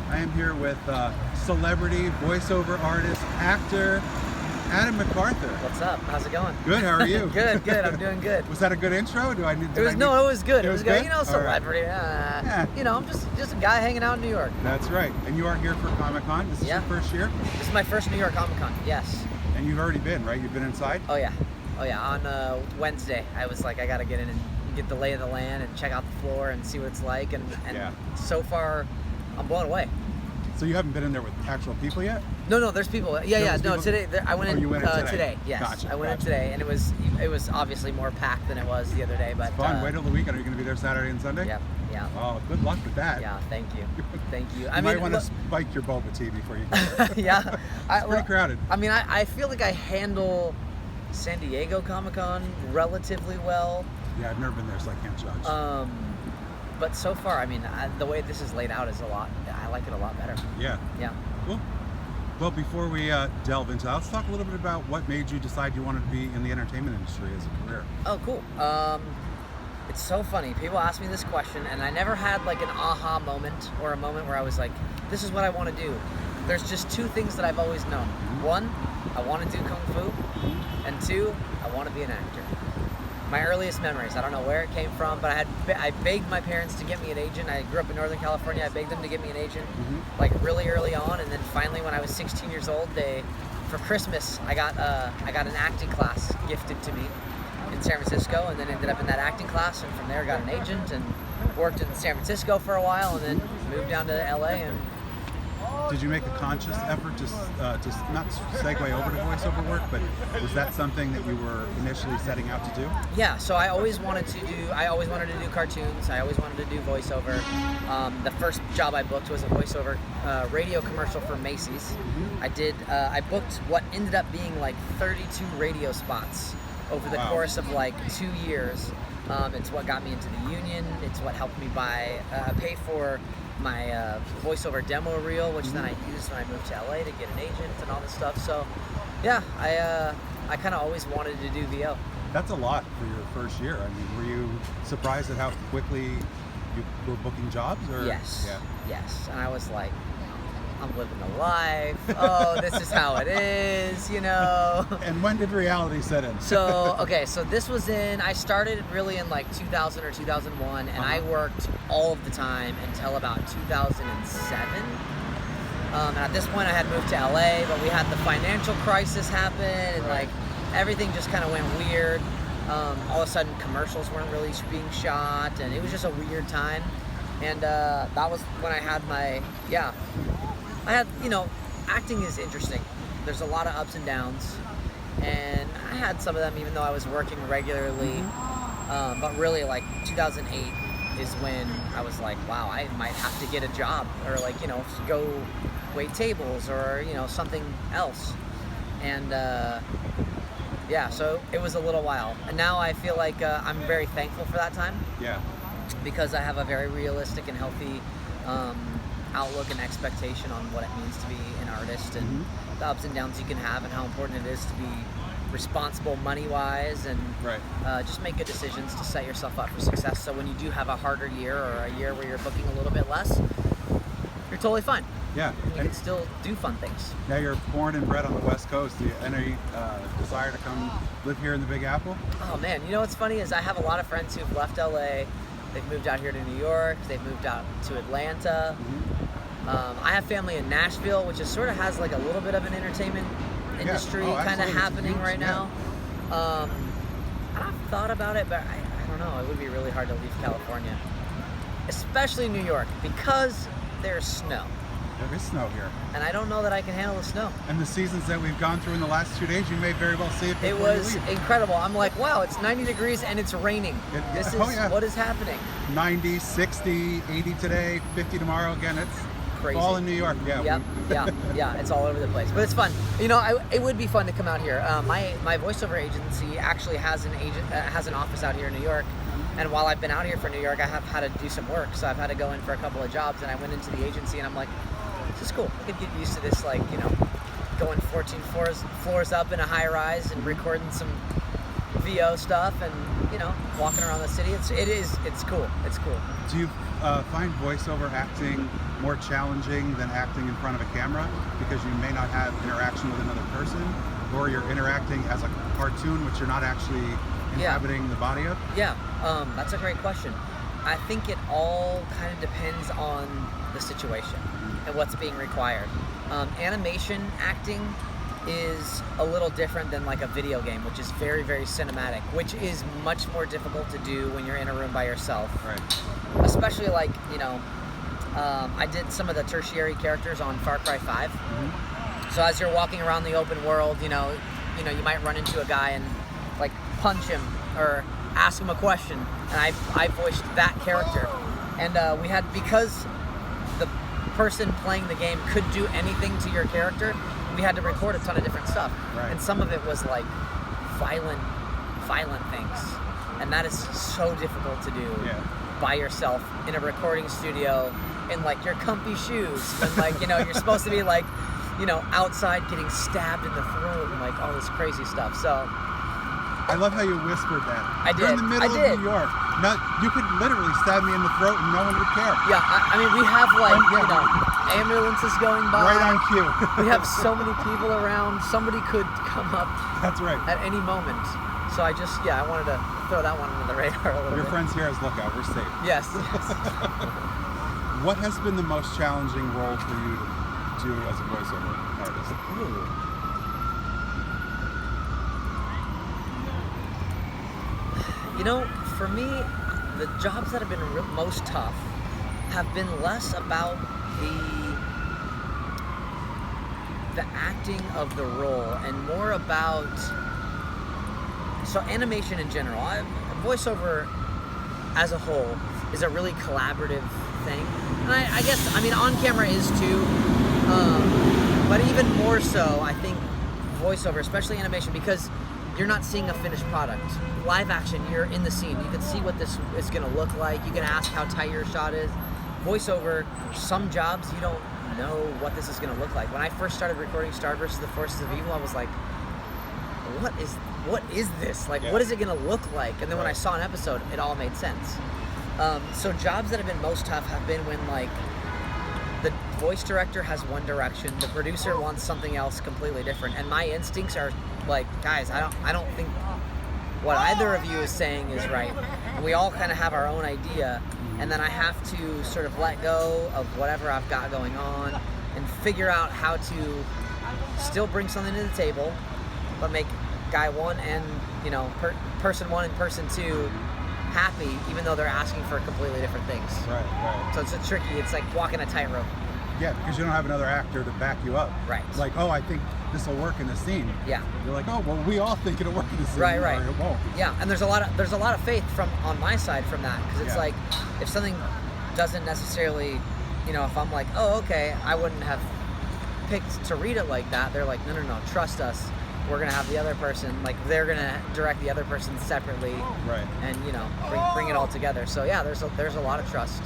I am here with celebrity, voiceover artist, actor, Adam McArthur. What's up? How's it going? Good, how are you? Good. I'm doing good. Was that a good intro? It was good. It was good. You know, celebrity. Right. Yeah. You know, I'm just a guy hanging out in New York. That's right. And you are here for Comic-Con. This is your first year? This is my first New York Comic-Con, yes. And you've already been, right? You've been inside? Oh, yeah. On Wednesday, I was like, I got to get in and get the lay of the land and check out the floor and see what it's like. And so far, I'm blown away. So you haven't been in there with actual people yet? No, there's people. Yeah. Today I went in, you went in today. Yes, gotcha, I went in today, and it was obviously more packed than it was the other day. But fun. Wait till the weekend. Are you going to be there Saturday and Sunday? Yeah. Oh, good luck with that. Yeah, thank you. You might want to spike your boba tea before you go. Yeah, it's pretty crowded. I mean, I feel like I handle San Diego Comic-Con relatively well. Yeah, I've never been there, so I can't judge. But so far, I mean, the way this is laid out is I like it a lot better. Yeah. Cool. Well, before we delve into that, let's talk a little bit about what made you decide you wanted to be in the entertainment industry as a career. Oh, cool. It's so funny. People ask me this question, and I never had like an aha moment or a moment where I was like, this is what I want to do. There's just two things that I've always known. One, I want to do Kung Fu, and two, I want to be an actor. My earliest memories, I don't know where it came from, but I begged my parents to get me an agent. I grew up in Northern California. I begged them to get me an agent, like really early on, and then finally, when I was 16 years old, for Christmas, I got an acting class gifted to me in San Francisco, and then ended up in that acting class, and from there got an agent and worked in San Francisco for a while, and then moved down to LA. And did you make a conscious effort to not segue over to voiceover work, but was that something that you were initially setting out to do? Yeah, so I always wanted to do cartoons. I always wanted to do voiceover. The first job I booked was a voiceover radio commercial for Macy's. I booked what ended up being like 32 radio spots over the course of like 2 years. It's what got me into the union. It's what helped me pay for my voiceover demo reel, which then I used when I moved to LA to get an agent and all this stuff. So yeah, I kind of always wanted to do VO. That's a lot for your first year. I mean, were you surprised at how quickly you were booking jobs? Or? Yes. And I was like, I'm living the life. Oh, this is how it is, you know. And when did reality set in? So this was I started really in like 2000 or 2001, and I worked all of the time until about 2007. And at this point I had moved to LA, but we had the financial crisis happen, and like everything just kind of went weird. All of a sudden commercials weren't really being shot, and it was just a weird time. And that was when I had acting is interesting. There's a lot of ups and downs, and I had some of them even though I was working regularly. But really, like 2008 is when I was like, wow, I might have to get a job, or like, you know, go wait tables, or, you know, something else. And so it was a little while. And now I feel like I'm very thankful for that time. Yeah. Because I have a very realistic and healthy outlook and expectation on what it means to be an artist, and the ups and downs you can have, and how important it is to be responsible money-wise, and just make good decisions to set yourself up for success. So when you do have a harder year, or a year where you're booking a little bit less, you're totally fine. Yeah. And you can still do fun things. Now you're born and bred on the West Coast. Do you have any desire to come live here in the Big Apple? Oh man, you know what's funny is I have a lot of friends who've left LA. They've moved out here to New York. They've moved out to Atlanta. I have family in Nashville, which sort of has like a little bit of an entertainment industry kind of happening right now. And I've thought about it, but I don't know. It would be really hard to leave California, especially New York, because there's snow. There is snow here. And I don't know that I can handle the snow. And the seasons that we've gone through in the last 2 days, you may very well see it before It was incredible. I'm like, wow, it's 90 degrees and it's raining. What is happening? 90, 60, 80 today, 50 tomorrow. Again, it's crazy. All in New York. Yeah. Yeah, it's all over the place. But it's fun. You know, it would be fun to come out here. My voiceover agency actually has an office out here in New York. And while I've been out here for New York, I have had to do some work. So I've had to go in for a couple of jobs, and I went into the agency, and I'm like, this is cool. I could get used to this, like, you know, going 14 floors up in a high rise and recording some VO stuff and, walking around the city. It's cool. It's cool. Do you find voiceover acting more challenging than acting in front of a camera because you may not have interaction with another person, or you're interacting as a cartoon which you're not actually inhabiting the body of? Yeah, that's a great question. I think it all kind of depends on the situation and what's being required. Animation acting is a little different than like a video game, which is very, very cinematic, which is much more difficult to do when you're in a room by yourself. Right. Especially like, I did some of the tertiary characters on Far Cry 5. Mm-hmm. So as you're walking around the open world, you might run into a guy and like punch him or ask him a question, and I voiced that character. And because the person playing the game could do anything to your character, we had to record a ton of different stuff. Right. And some of it was like violent things. And that is so difficult to do by yourself in a recording studio in like your comfy shoes. And like, you're supposed to be like, outside getting stabbed in the throat and like all this crazy stuff. So I love how you whispered that. I You're did. in the middle of New York. You could literally stab me in the throat and no one would care. Yeah, I mean, we have like, ambulances going by. Right on cue. We have so many people around. Somebody could come up That's right. at any moment. So I wanted to throw that one under the radar a little Your bit. friends here as lookout. We're safe. Yes. What has been the most challenging role for you to do as a voiceover artist? Ooh. For me, the jobs that have been most tough have been less about the acting of the role and more about animation in general. Voiceover as a whole is a really collaborative thing, and I guess on camera is too, but even more so I think voiceover, especially animation, because you're not seeing a finished product. Live action, you're in the scene. You can see what this is going to look like. You can ask how tight your shot is. Voiceover, some jobs you don't know what this is going to look like. When I first started recording Star vs. the Forces of Evil, I was like, what is this? Like, what is it going to look like? And then when I saw an episode, it all made sense. So jobs that have been most tough have been when like the voice director has one direction, the producer wants something else completely different, and my instincts are like, guys, I don't think what either of you is saying is right. And we all kind of have our own idea, and then I have to sort of let go of whatever I've got going on and figure out how to still bring something to the table, but make guy one and person one and person two happy, even though they're asking for completely different things. Right. So it's it's like walking a tightrope. Yeah, because you don't have another actor to back you up. Right. It's like, I think this will work in the scene. Yeah. You're like, well, we all think it'll work in the scene. Right. Or it won't. Yeah, and there's a lot of faith on my side from that, because it's like, if something doesn't necessarily, if I'm like, okay, I wouldn't have picked to read it like that. They're like, no, trust us. We're gonna have the other person, like they're gonna direct the other person separately, right? And bring it all together. So yeah, there's a lot of trust.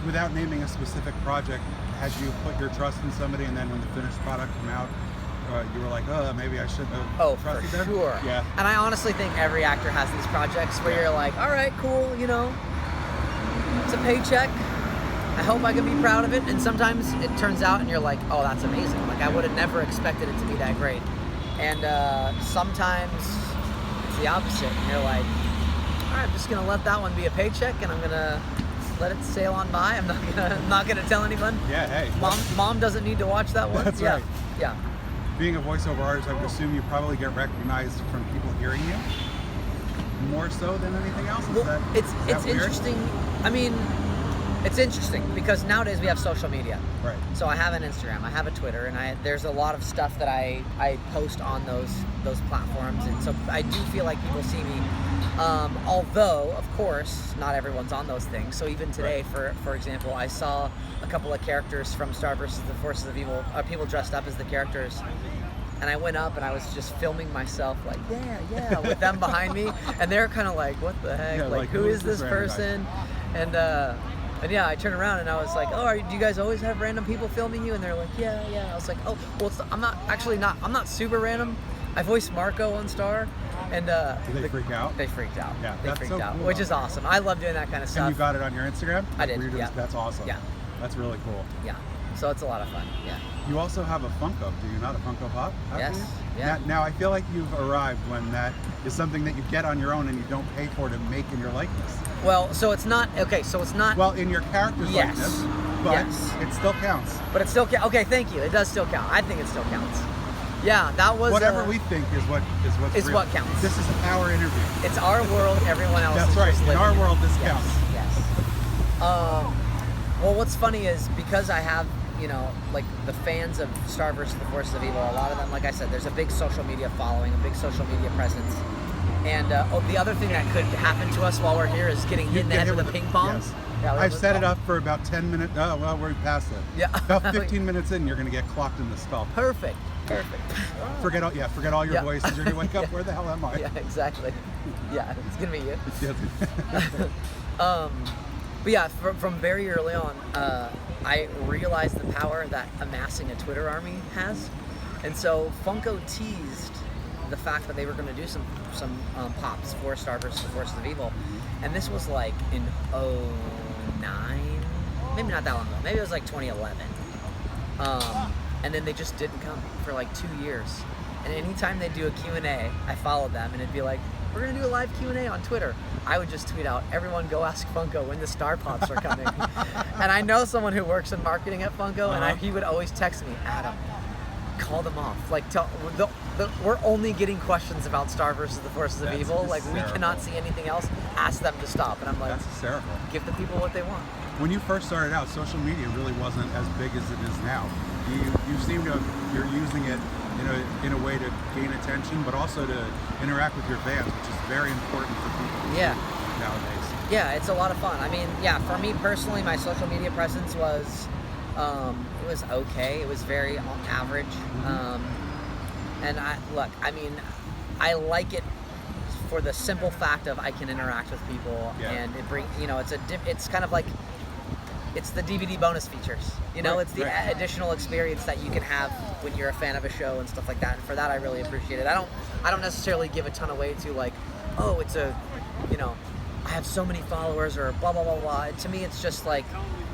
Without naming a specific project, had you put your trust in somebody, and then when the finished product came out, you were like, maybe I shouldn't have trusted them? Oh, for sure. Yeah. And I honestly think every actor has these projects where you're like, all right, cool, it's a paycheck. I hope I can be proud of it. And sometimes it turns out and you're like, oh, that's amazing. Like, I would have never expected it to be that great. And sometimes it's the opposite. And you're like, all right, I'm just going to let that one be a paycheck, and I'm going to let it sail on by. I'm not gonna tell anyone. Yeah, hey. Mom doesn't need to watch that one. That's right. Yeah. Being a voiceover artist, I would assume you probably get recognized from people hearing you more so than anything else. It's interesting. It's interesting because nowadays we have social media. Right. So I have an Instagram, I have a Twitter, and there's a lot of stuff that I post on those platforms, and so I do feel like people see me. Although, of course, not everyone's on those things. So even today, for example, I saw a couple of characters from Star vs. the Forces of Evil, people dressed up as the characters. And I went up and I was just filming myself like, yeah, with them behind me. And they're kind of like, what the heck? Yeah, like, who is this person? And yeah, I turned around and I was like, do you guys always have random people filming you? And they're like, yeah. I was like, oh, well, I'm not super random. I voiced Marco on Star. And Did they freak out? They freaked out. Yeah, they that's freaked so out, cool, which though. is awesome. I love doing that kind of stuff. And you got it on your Instagram? I did, Were you yeah. That's awesome. Yeah. That's really cool. Yeah. So it's a lot of fun. Yeah. You also have a Funko, do you not? A Funko Pop? Yes, yeah. Now, I feel like you've arrived when that is something that you get on your own and you don't pay for to make in your likeness. Well, so it's not okay. So it's not. Well, in your character's Yes. likeness, but Yes. it still counts. But it still counts. Okay, thank you. It does still count. I think it still counts. Yeah, that was Whatever we think is what's real. what counts. This is our interview. It's our world. Everyone else. That's is right. just In living our it. world, this Yes, counts. Yes. Well, what's funny is because I have, like the fans of Star vs. the Forces of Evil, a lot of them, like I said, there's a big social media following, a big social media presence. And the other thing that could happen to us while we're here is getting hit in the head with a ping pong. Yes. Yeah, I've set it up for about 10 minutes. Oh, well, we're past it. Yeah. About 15 minutes in, you're going to get clocked in the skull. Perfect. Forget all your Yeah. voices. You're going to wake up, where the hell am I? Yeah, exactly. Yeah, it's gonna be you. Yes. But yeah, from very early on, I realized the power that amassing a Twitter army has, and so Funko teased the fact that they were going to do some pops for Star vs. the Forces of Evil, and this was like in 2009, maybe not that long ago, maybe it was like 2011, and then they just didn't come for like 2 years. And anytime they do a Q&A, I followed them, and it'd be like, we're going to do a live Q&A on Twitter. I would just tweet out, everyone go ask Funko when the Star Pops are coming. And I know someone who works in marketing at Funko, and he would always text me, Adam, call them off. Like, we're only getting questions about Star vs. the Forces of That's Evil. Like, we hysterical. cannot see anything else. Ask them to stop. And I'm like, That's hysterical. give the people what they want. When you first started out, social media really wasn't as big as it is now. You seem to you're using it in a way to gain attention, but also to interact with your fans, which is very important for people nowadays. Yeah, it's a lot of fun. I mean, yeah, for me personally, my social media presence was it was okay. It was very average. And I mean, I like it for the simple fact of I can interact with people, and it brings, it's kind of like, it's the DVD bonus features. It's the additional experience that you can have when you're a fan of a show and stuff like that. And for that, I really appreciate it. I don't necessarily give a ton away to like, oh, it's a, I have so many followers or blah blah blah blah. To me, it's just like,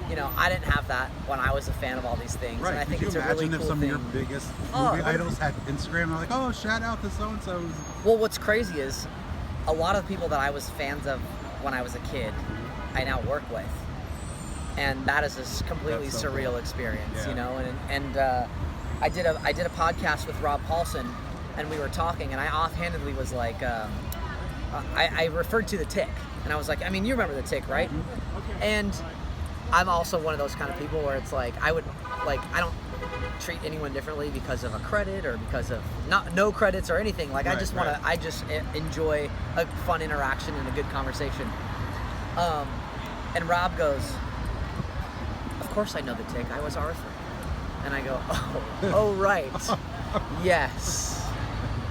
I didn't have that when I was a fan of all these things. Right. And I think Could it's you a really imagine cool if some thing. of your biggest movie idols had Instagram? They're like, oh, shout out to so and so. Well, what's crazy is a lot of people that I was fans of when I was a kid, I now work with. And that is a completely That's so surreal cool. experience, Yeah. And I did a podcast with Rob Paulson, and we were talking, and I offhandedly was like, I referred to the Tick, and I was like, I mean, you remember the Tick, right? And I'm also one of those kind of people where it's like, I don't treat anyone differently because of a credit or because of no credits or anything. Like, I just enjoy a fun interaction and a good conversation. And Rob goes, of course I know the Tick, I was Arthur. And I go, oh right, yes,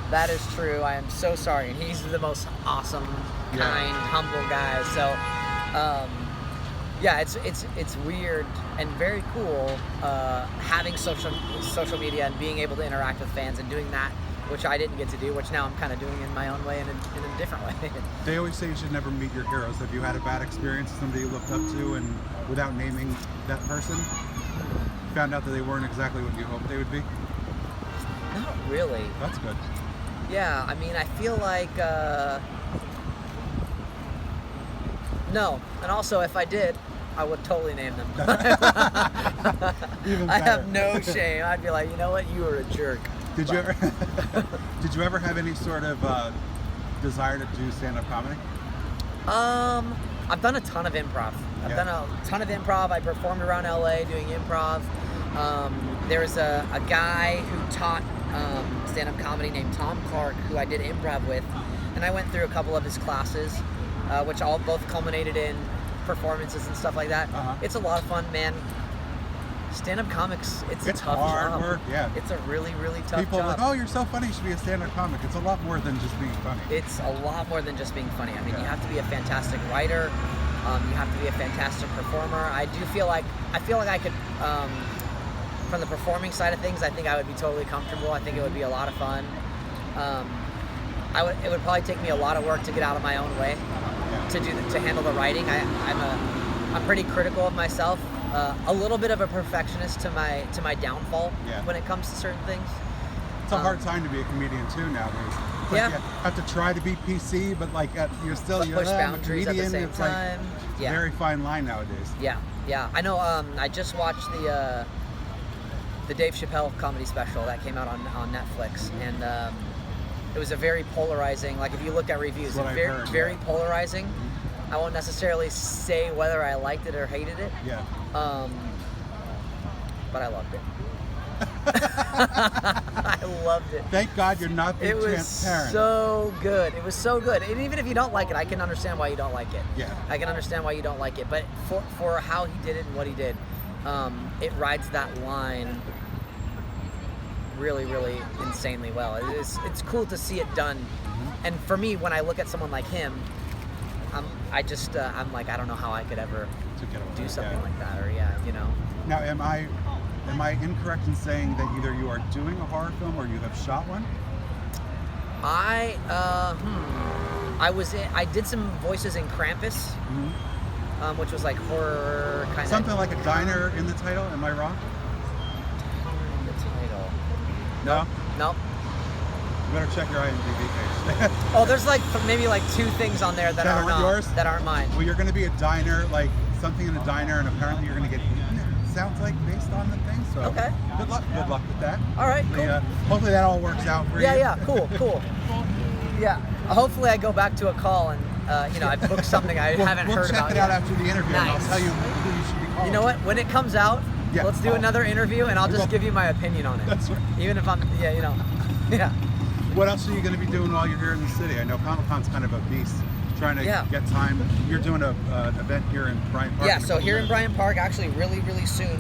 that is true, I am so sorry. And he's the most awesome, kind, humble guy. So, yeah, it's weird and very cool having social media and being able to interact with fans and doing that, which I didn't get to do, which now I'm kind of doing in my own way and in a different way. They always say you should never meet your heroes. Have you had a bad experience with somebody you looked up to and without naming that person, found out that they weren't exactly what you hoped they would be? Not really. That's good. Yeah, I mean, I feel like, no. And also, if I did, I would totally name them. Even I have better. no shame. I'd be like, you know what, you were a jerk. Did you ever have any sort of desire to do stand-up comedy? I've done a ton of improv. I've done a ton of improv. I performed around LA doing improv. There was a guy who taught stand-up comedy named Tom Clark, who I did improv with, and I went through a couple of his classes, which both culminated in performances and stuff like that. It's a lot of fun, man. Stand-up comics, it's a tough hard job. work, yeah. It's a really, really tough People job. are like, oh, you're so funny, you should be a stand-up comic. It's a lot more than just being funny. It's a lot more than just being funny. I mean, you have to be a fantastic writer. You have to be a fantastic performer. I feel like I could, from the performing side of things, I think I would be totally comfortable. I think it would be a lot of fun. it would probably take me a lot of work to get out of my own way to handle the writing. I'm pretty critical of myself. A little bit of a perfectionist to my downfall when it comes to certain things. It's a hard time to be a comedian too nowadays. Like you have to try to be PC, but like you're push boundaries at the same it's time. Like, it's a very fine line nowadays. Yeah. I know. I just watched the Dave Chappelle comedy special that came out on Netflix, and it was a very polarizing. Like if you look at reviews, very polarizing. I won't necessarily say whether I liked it or hated it. Yeah. But I loved it. I loved it. Thank God you're not being transparent. It was so good. It was so good. And even if you don't like it, I can understand why you don't like it. Yeah. I can understand why you don't like it. But for how he did it and what he did, it rides that line really, really insanely well. It's cool to see it done. Mm-hmm. And for me, when I look at someone like him, I'm like, I don't know how I could ever do something like that, or Now, am I incorrect in saying that either you are doing a horror film or you have shot one? I did some voices in Krampus, which was like horror kind of. Something like a diner in the title. Am I wrong? In the title. No. Nope. You better check your IMDb page. Oh, there's like maybe like 2 things on there that aren't yours. That aren't mine. Well, you're going to be a diner, like something in a diner, and apparently you're going to get eaten. It sounds like based on the thing. So okay. Good luck with that. All right. Cool. Hopefully that all works out for you. Yeah. Cool. Yeah. Hopefully I go back to a call and I booked something I haven't heard about. We'll check it out after the interview, nice. And I'll tell you who you should be calling. You know what? When it comes out, let's do another interview, and I'll just give you my opinion on it. That's right. Even if I'm, yeah. What else are you going to be doing while you're here in the city? I know Comic-Con's kind of a beast, trying to get time. You're doing an event here in Bryant Park. Yeah, so here in Bryant Park, actually really, really soon,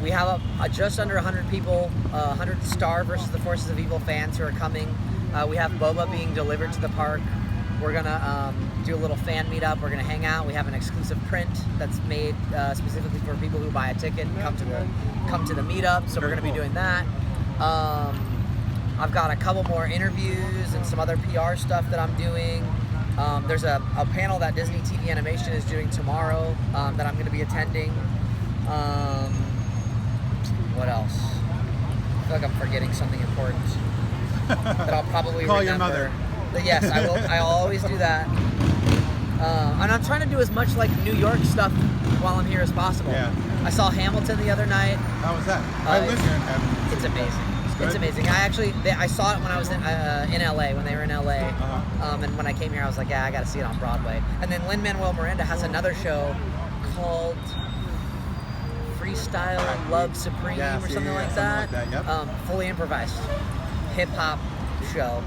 we have just under 100 people, 100 Star versus the Forces of Evil fans who are coming. We have boba being delivered to the park. We're going to do a little fan meetup. We're going to hang out. We have an exclusive print that's made specifically for people who buy a ticket and come to the meetup. So we're going to be doing that. I've got a couple more interviews and some other PR stuff that I'm doing. There's a panel that Disney TV Animation is doing tomorrow that I'm going to be attending. What else? I feel like I'm forgetting something important that I'll probably Call remember. your mother. But yes, I will. I'll always do that. And I'm trying to do as much like New York stuff while I'm here as possible. Yeah. I saw Hamilton the other night. How was that? I live here in Hamilton. It's amazing. It's amazing. I saw it when I was in LA, when they were in LA. And when I came here, I was like, I got to see it on Broadway. And then Lin-Manuel Miranda has another show called Freestyle Love Supreme or something like that. Yep. Fully improvised hip hop show.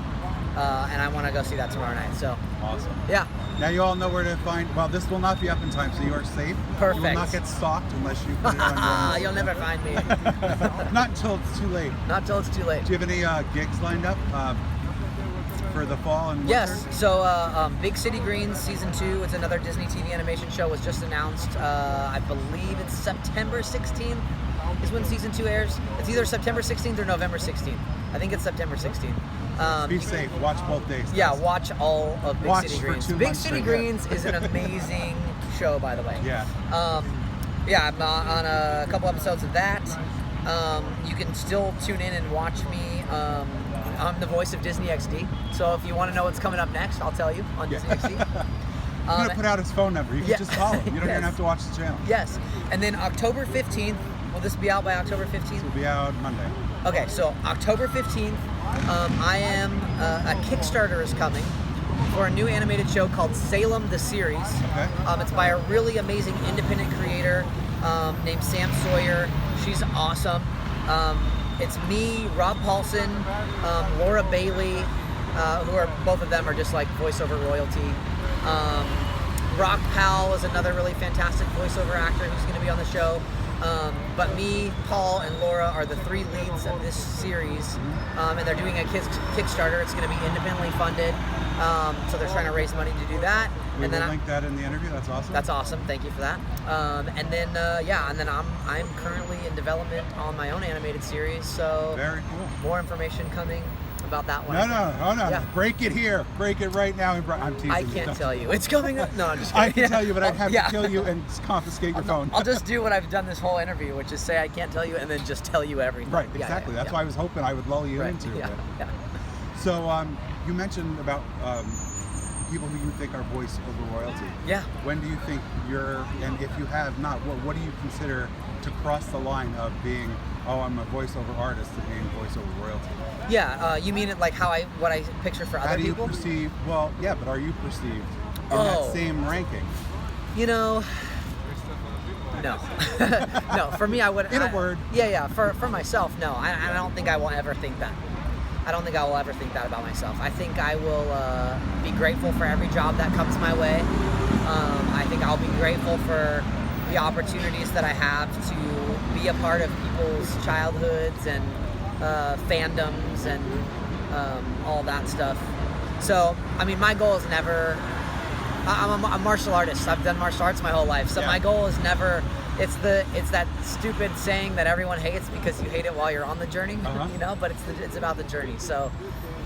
And I want to go see that tomorrow night. So awesome. Yeah. Now you all know where to find. Well, this will not be up in time, so you are safe. Perfect. You will not get stalked unless you put it on your You'll never find me. Not until it's too late. Not till it's too late. Do you have any gigs lined up for the fall and winter? Yes. So Big City Greens Season 2, it's another Disney TV animation show, was just announced. I believe it's September 16th is when Season 2 airs. It's either September 16th or November 16th. I think it's September 16th. Be safe. Watch both days. Yeah, watch all of Big City Greens. Big City straight, Greens is an amazing show, by the way. Yeah. I'm on a couple episodes of that. You can still tune in and watch me. I'm the voice of Disney XD. So if you want to know what's coming up next, I'll tell you on Disney XD. I'm going to put out his phone number. You can just call him. You don't even have to watch the channel. Yes. And then October 15th, will this be out by October 15th? It will be out Monday. Okay, so October 15th, a Kickstarter is coming for a new animated show called Salem the Series. Okay. It's by a really amazing independent creator named Sam Sawyer. She's awesome. It's me, Rob Paulson, Laura Bailey, who are both of them are just like voiceover royalty. Rock Powell is another really fantastic voiceover actor who's going to be on the show. But me, Paul, and Laura are the 3 leads of this series, and they're doing a Kickstarter. It's going to be independently funded, so they're trying to raise money to do that. We will link that in the interview. That's awesome. That's awesome. Thank you for that. And then I'm currently in development on my own animated series. So very cool. More information coming. about that one. No, no, oh no, Yeah. break it here. Break it right now. I'm teasing I you. can't tell you. It's coming up. No, I'm just kidding. I can tell you, but I'd have Yeah. to kill you and confiscate your phone. I'll just do what I've done this whole interview, which is say I can't tell you and then just tell you everything. Right, Yeah, exactly. yeah, That's yeah. why I was hoping I would lull you Right. into Yeah, it. yeah. So you mentioned about people who you think are voice over royalty. Yeah. When do you think and if you have not, what do you consider to cross the line of being, oh, I'm a voiceover artist to being voiceover royalty? Yeah, you mean it like what I picture for How other do you people? perceive, well, yeah, but are you perceived in Oh. that same ranking? You know, no. No, for me, I would. In a word. Yeah. For myself, no. I don't think I will ever think that. I don't think I will ever think that about myself. I think I will be grateful for every job that comes my way. I think I'll be grateful for the opportunities that I have to be a part of people's childhoods and fandoms and all that stuff. So, I mean, my goal is never. I'm a martial artist. I've done martial arts my whole life. So Yeah. my goal is never. It's that stupid saying that everyone hates because you hate it while you're on the journey. Uh-huh. You know, but it's about the journey. So.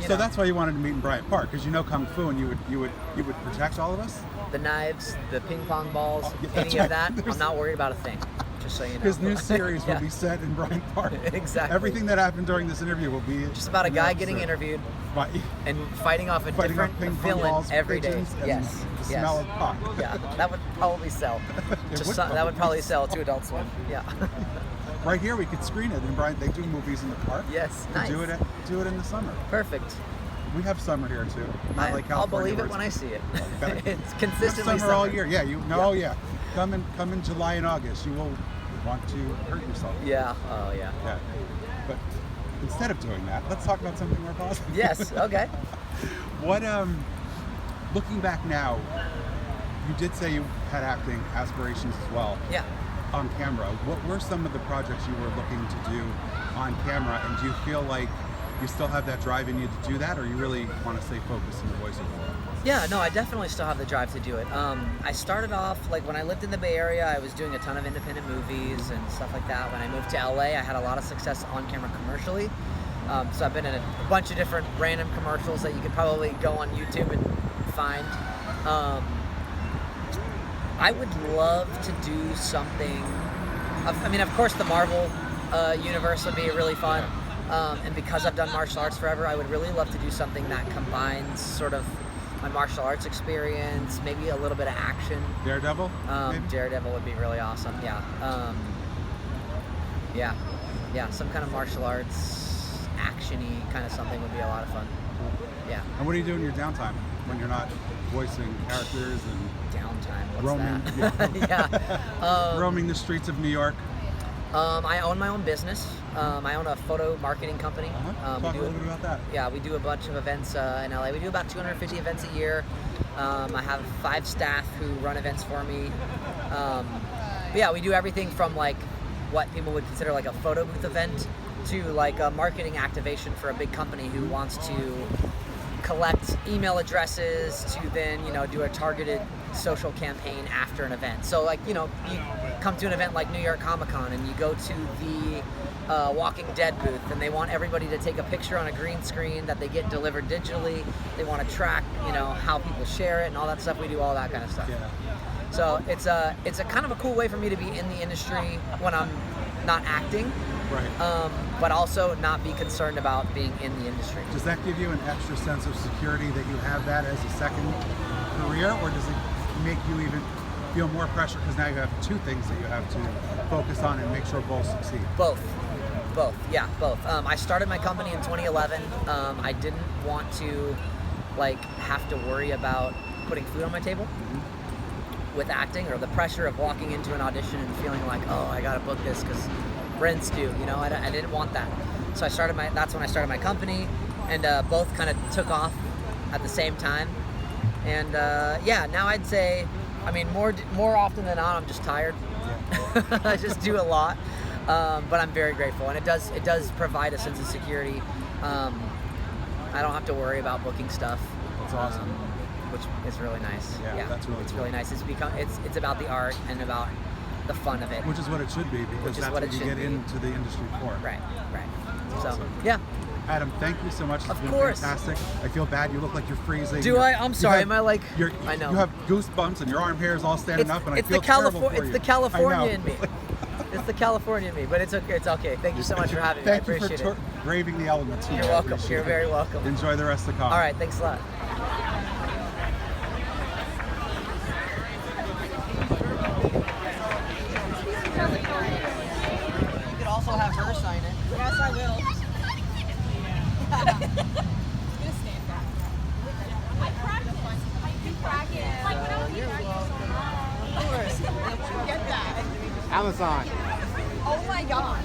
You So know, that's why you wanted to meet in Bryant Park, because you know Kung Fu, and you would protect all of us. the knives, the ping pong balls, Oh, yeah, that's any right. of that. There's- I'm not worried about a thing. Just so you know. His new series Yeah. will be set in Bryant Park. Exactly. Everything that happened during this interview will be Just about a in guy the getting episode. interviewed By, and fighting off a fighting off different ping pong villain balls, every day. pigeons, and Yes. the yes. smell of pot. Yeah, that would probably sell. It Just would that would probably probably sell to Adult Swim. Yeah. Right here, we could screen it in Bryant. They do movies in the park. Yes. We Nice. do it in the summer. Perfect. We have summer here too. Not like I'll California, believe where it when I it's see it. better. It's We have consistently summer all summer. year. Yeah, yeah. Come in July and August. You will want to hurt yourself. Yeah. Oh yeah. Yeah. But instead of doing that, let's talk about something more positive. Yes. Okay. What looking back now, you did say you had acting aspirations as well Yeah. on camera. What were some of the projects you were looking to do on camera, and do you feel like you still have that drive in you to do that, or you really want to stay focused in the voiceover world? Yeah, no, I definitely still have the drive to do it. I started off, like when I lived in the Bay Area, I was doing a ton of independent movies and stuff like that. When I moved to LA, I had a lot of success on camera commercially. So I've been in a bunch of different random commercials that you could probably go on YouTube and find. I would love to do something. I mean, of course, the Marvel universe would be really fun. And because I've done martial arts forever, I would really love to do something that combines sort of my martial arts experience, maybe a little bit of action. Daredevil? Maybe? Daredevil would be really awesome. Yeah. Yeah. Some kind of martial arts, action-y kind of something would be a lot of fun. Yeah. And what do you do in your downtime when you're not voicing characters and Downtime. What's roaming, that? Yeah. roaming the streets of New York? I own my own business. I own a photo marketing company. Talk a little bit about that. Yeah, we do a bunch of events in LA. We do about 250 events a year. I have 5 staff who run events for me. But yeah, we do everything from like what people would consider like a photo booth event to like a marketing activation for a big company who wants to collect email addresses to then, do a targeted social campaign after an event. So like, you come to an event like New York Comic Con and you go to the Walking Dead booth and they want everybody to take a picture on a green screen that they get delivered digitally. They want to track, how people share it and all that stuff. We do all that kind of stuff. Yeah. So it's a kind of a cool way for me to be in the industry when I'm not acting, Right. but also not be concerned about being in the industry. Does that give you an extra sense of security that you have that as a second career, or does it make you even feel more pressure because now you have 2 things that you have to focus on and make sure both succeed? Both. Yeah, both. I started my company in 2011. I didn't want to have to worry about putting food on my table with acting, or the pressure of walking into an audition and feeling like, oh, I gotta book this because rent's due. I didn't want that. So that's when I started my company, and both kind of took off at the same time. And now I'd say, more often than not, I'm just tired. Yeah. I just do a lot, but I'm very grateful, and it does provide a sense of security. I don't have to worry about booking stuff. That's awesome. Which is really nice. Yeah, that's really it's cool. really nice. It's about the art and about the fun of it. Which is what it should be, because Which is that's what what it you should get be. into the industry for. Right. That's So awesome. yeah. Adam, thank you so much. It's Of been course. fantastic. I feel bad. You look like you're freezing. Do I? I'm sorry. Am I like? I know. You have goosebumps and your arm hair is all standing up, and I it's feel the terrible for you. It's the California I know. in me. It's the California in me, but it's okay. It's okay. Thank you so much for having me. I Thank you appreciate for it. braving the elements. You're welcome. You're very welcome. Enjoy the rest of the con. All right. Thanks a lot. You could also have her sign it. Yes, I will. I practice. Like when I was You're welcome. of course. Get that. Amazon. Oh my gosh.